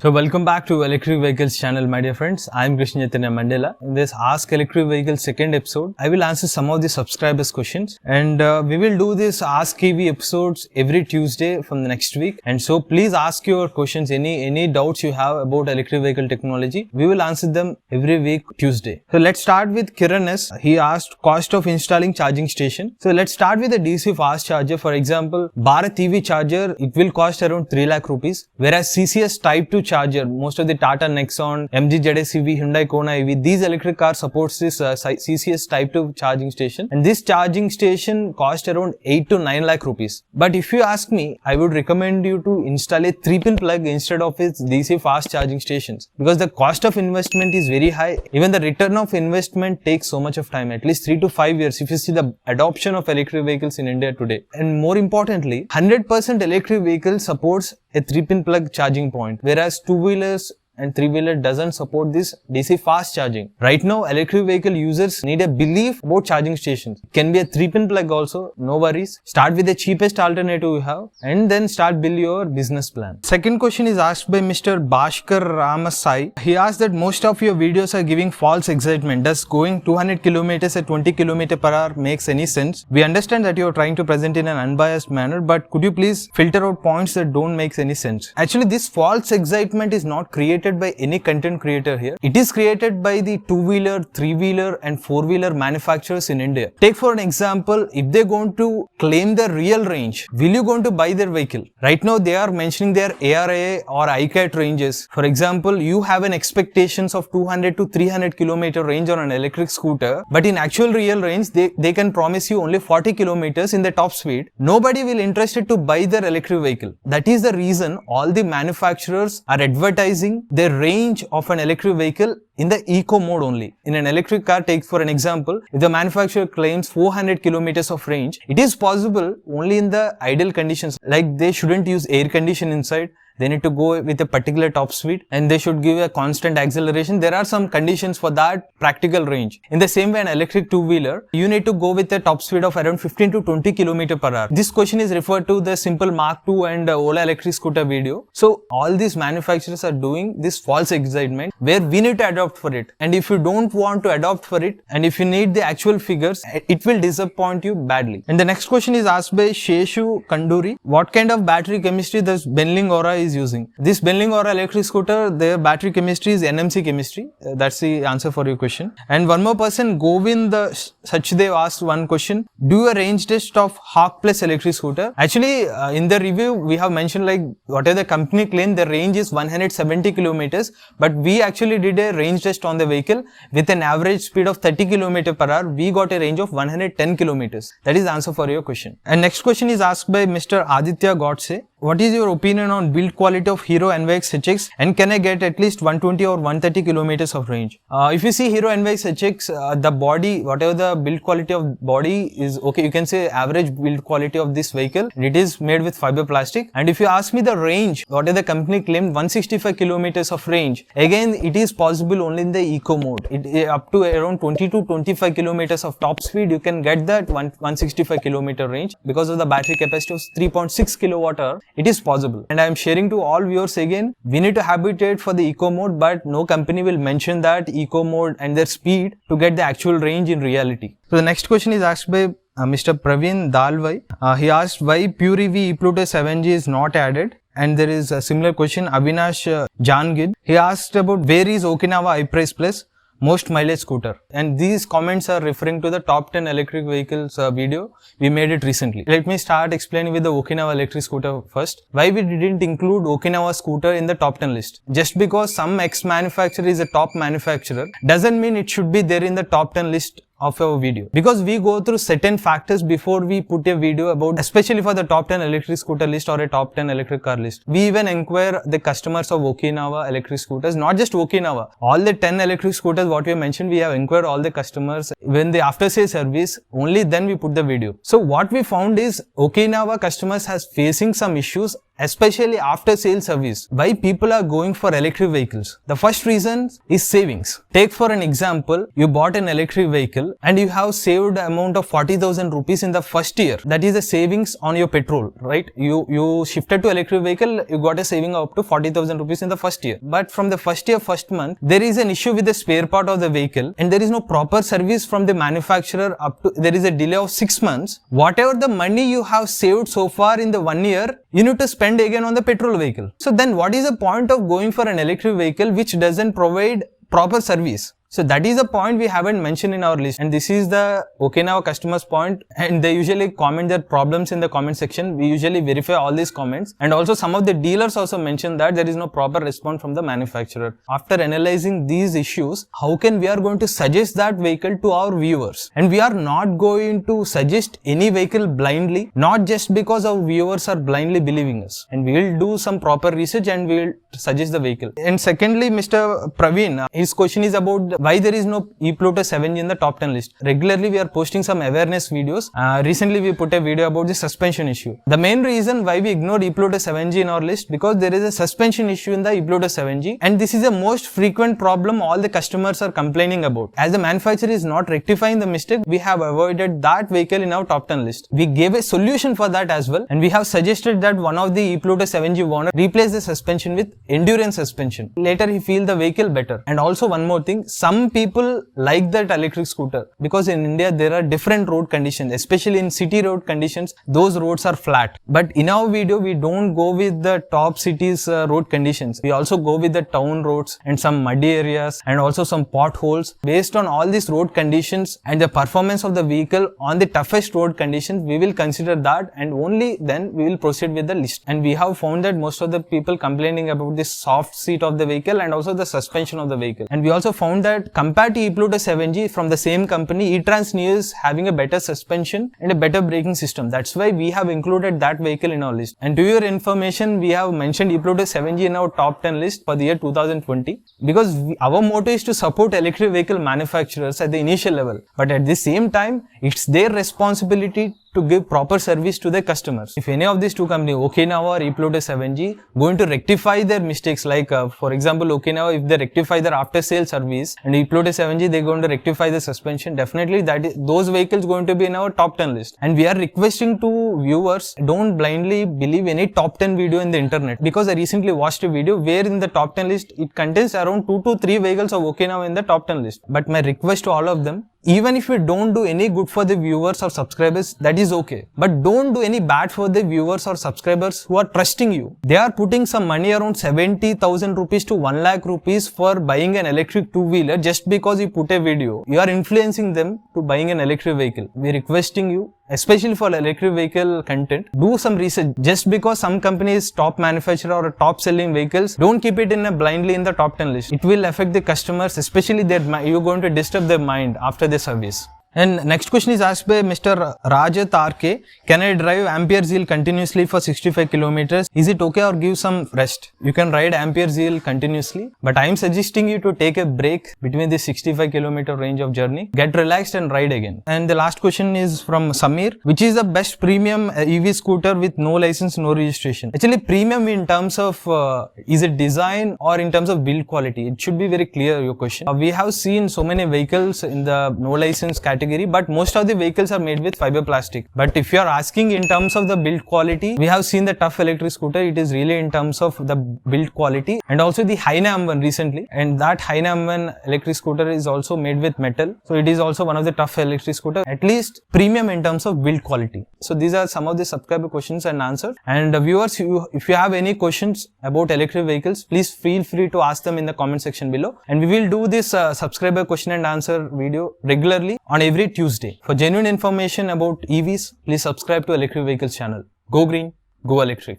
So welcome back to Electric Vehicles channel, my dear friends. I am Krishna Chaitanya Mandela. In this Ask Electric Vehicles second episode, I will answer some of the subscribers' questions, and we will do this Ask EV episodes every Tuesday from the next week. And so please ask your questions, any doubts you have about electric vehicle technology. We will answer them every week Tuesday. So let's start with Kiran S. He asked cost of installing charging station. So let's start with a DC fast charger. For example, Bharat EV charger, it will cost around 3 lakh rupees, whereas CCS Type 2 charger, most of the Tata Nexon, MG ZS EV, Hyundai Kona EV, these electric cars supports this CCS Type 2 charging station, and this charging station cost around 8 to 9 lakh rupees. But if you ask me, I would recommend you to install a 3-pin plug instead of its DC fast charging stations, because the cost of investment is very high. Even the return of investment takes so much of time, at least 3 to 5 years, if you see the adoption of electric vehicles in India today. And more importantly, 100% electric vehicle supports a 3-pin plug charging point, whereas two-wheelers and three-wheeler doesn't support this DC fast charging. Right now, electric vehicle users need a belief about charging stations. It can be a 3-pin plug also, no worries. Start with the cheapest alternative you have and then start build your business plan. Second question is asked by Mr. Bhaskar Ramasai. He asked that most of your videos are giving false excitement. Does going 200 kilometers at 20 km per hour makes any sense? We understand that you are trying to present in an unbiased manner, but could you please filter out points that don't make any sense? Actually, this false excitement is not created by any content creator here. It is created by the two-wheeler, three-wheeler and four-wheeler manufacturers in India. Take for an example, if they're going to claim the real range, will you going to buy their vehicle? Right now they are mentioning their ARAA or ICAT ranges. For example, you have an expectations of 200 to 300 km range on an electric scooter, but in actual real range, they can promise you only 40 km in the top speed. Nobody will interested to buy their electric vehicle. That is the reason all the manufacturers are advertising the range of an electric vehicle in the eco mode only. In an electric car, take for an example, if the manufacturer claims 400 kilometers of range, it is possible only in the ideal conditions, like they shouldn't use air condition inside. They need to go with a particular top speed and they should give a constant acceleration. There are some conditions for that practical range. In the same way, an electric two-wheeler, you need to go with a top speed of around 15 to 20 km per hour. This question is referred to the simple Mark II and Ola electric scooter video. So all these manufacturers are doing this false excitement where we need to adopt for it. And if you don't want to adopt for it and if you need the actual figures, it will disappoint you badly. And the next question is asked by Sheshu Kanduri. What kind of battery chemistry does Benling Aura is using? This Benling Aura electric scooter, their battery chemistry is NMC chemistry. That's the answer for your question. And one more person, Govind Sachdev, asked one question. Do a range test of Hawk Plus electric scooter. Actually, in the review, we have mentioned like whatever the company claimed, the range is 170 kilometers. But we actually did a range test on the vehicle with an average speed of 30 km per hour. We got a range of 110 kilometers. That is the answer for your question. And next question is asked by Mr. Aditya Godse. What is your opinion on build quality of Hero NYX HX, and can I get at least 120 or 130 kilometers of range? If you see Hero NYX HX, the body, whatever the build quality of body is okay, you can say average build quality of this vehicle. It is made with fiber plastic. And if you ask me the range, whatever the company claimed 165 kilometers of range, again it is possible only in the eco mode. Up to around 20 to 25 kilometers of top speed, you can get that 165 kilometer range because of the battery capacity of 3.6 kilowatt hour. It is possible. And I am sharing to all viewers again, we need to habitate for the eco mode, but no company will mention that eco mode and their speed to get the actual range in reality. So the next question is asked by Mr. Praveen Dalwai. He asked why Pure EV ePluto 7G is not added. And there is a similar question, Avinash Jangid. He asked about where is Okinawa iPrice Plus most mileage scooter, and these comments are referring to the top 10 electric vehicles video. We made it recently. Let me start explaining with the Okinawa electric scooter first. Why we didn't include Okinawa scooter in the top 10 list? Just because some ex-manufacturer is a top manufacturer doesn't mean it should be there in the top 10 list of our video, because we go through certain factors before we put a video about, especially for the top 10 electric scooter list or a top 10 electric car list. We even inquire the customers of Okinawa electric scooters, not just Okinawa. All the 10 electric scooters what we have mentioned, we have inquired all the customers when the after sale service, only then we put the video. So what we found is Okinawa customers has facing some issues especially after sales service. Why people are going for electric vehicles? The first reason is savings. Take for an example, you bought an electric vehicle and you have saved amount of 40,000 rupees in the first year. That is a savings on your petrol, right? You shifted to electric vehicle, you got a saving up to 40,000 rupees in the first year. But from the first year, first month, there is an issue with the spare part of the vehicle and there is no proper service from the manufacturer up to, there is a delay of 6 months. Whatever the money you have saved so far in the 1 year, you need to spend again on the petrol vehicle. So then what is the point of going for an electric vehicle which doesn't provide proper service? So that is a point we haven't mentioned in our list, and this is the Okinawa customers point, and they usually comment their problems in the comment section. We usually verify all these comments, and also some of the dealers also mention that there is no proper response from the manufacturer. After analyzing these issues, how can we are going to suggest that vehicle to our viewers? And we are not going to suggest any vehicle blindly, not just because our viewers are blindly believing us. And we will do some proper research and we will suggest the vehicle. And secondly, Mr. Praveen, his question is about why there is no e-Pluto 7G in the top 10 list. Regularly we are posting some awareness videos. Recently we put a video about the suspension issue. The main reason why we ignored e-Pluto 7G in our list, because there is a suspension issue in the e-Pluto 7G, and this is the most frequent problem all the customers are complaining about. As the manufacturer is not rectifying the mistake, we have avoided that vehicle in our top 10 list. We gave a solution for that as well, and we have suggested that one of the e-Pluto 7G owner replace the suspension with endurance suspension. Later he feel the vehicle better. And also one more thing, some people like that electric scooter because in India there are different road conditions, especially in city road conditions, those roads are flat. But in our video we don't go with the top cities road conditions. We also go with the town roads and some muddy areas and also some potholes. Based on all these road conditions and the performance of the vehicle on the toughest road conditions, we will consider that, and only then we will proceed with the list. And we have found that most of the people complaining about the soft seat of the vehicle and also the suspension of the vehicle. And we also found that compared to e-Pluto 7G from the same company, e-Trans Neo is having a better suspension and a better braking system. That's why we have included that vehicle in our list. And to your information, we have mentioned e-Pluto 7G in our top 10 list for the year 2020 because our motto is to support electric vehicle manufacturers at the initial level. But at the same time, it's their responsibility to give proper service to their customers. If any of these two companies, Okinawa or e-Pluto 7G, going to rectify their mistakes, like for example Okinawa, if they rectify their after sale service, and e-Pluto 7G they're going to rectify the suspension, definitely those vehicles going to be in our top 10 list. And we are requesting to viewers, don't blindly believe any top 10 video in the internet, because I recently watched a video where in the top 10 list it contains around 2 to 3 vehicles of Okinawa in the top 10 list. But my request to all of them, even if you don't do any good for the viewers or subscribers, that is okay. But don't do any bad for the viewers or subscribers who are trusting you. They are putting some money around 70,000 rupees to 1 lakh rupees for buying an electric two-wheeler just because you put a video. You are influencing them to buying an electric vehicle. We are requesting you, especially for electric vehicle content, do some research. Just because some companies top manufacturer or top selling vehicles, don't keep it in a blindly in the top 10 list. It will affect the customers, especially you're going to disturb their mind after the service. And next question is asked by Mr. Rajat RK. Can I drive Ampere Zeal continuously for 65 kilometers? Is it okay or give some rest? You can ride Ampere Zeal continuously, but I am suggesting you to take a break between the 65 kilometer range of journey. Get relaxed and ride again. And the last question is from Samir. Which is the best premium EV scooter with no license, no registration? Actually, premium in terms of is it design or in terms of build quality? It should be very clear, your question. We have seen so many vehicles in the no license category, but most of the vehicles are made with fiber plastic. But if you are asking in terms of the build quality, we have seen the tough electric scooter. It is really in terms of the build quality, and also the Haina M1 recently, and that Haina M1 electric scooter is also made with metal. So it is also one of the tough electric scooter, at least premium in terms of build quality. So these are some of the subscriber questions and answers. And viewers, if you have any questions about electric vehicles, please feel free to ask them in the comment section below. And we will do this subscriber question and answer video regularly on every Tuesday. For genuine information about EVs, please subscribe to Electric Vehicles channel. Go green, go electric.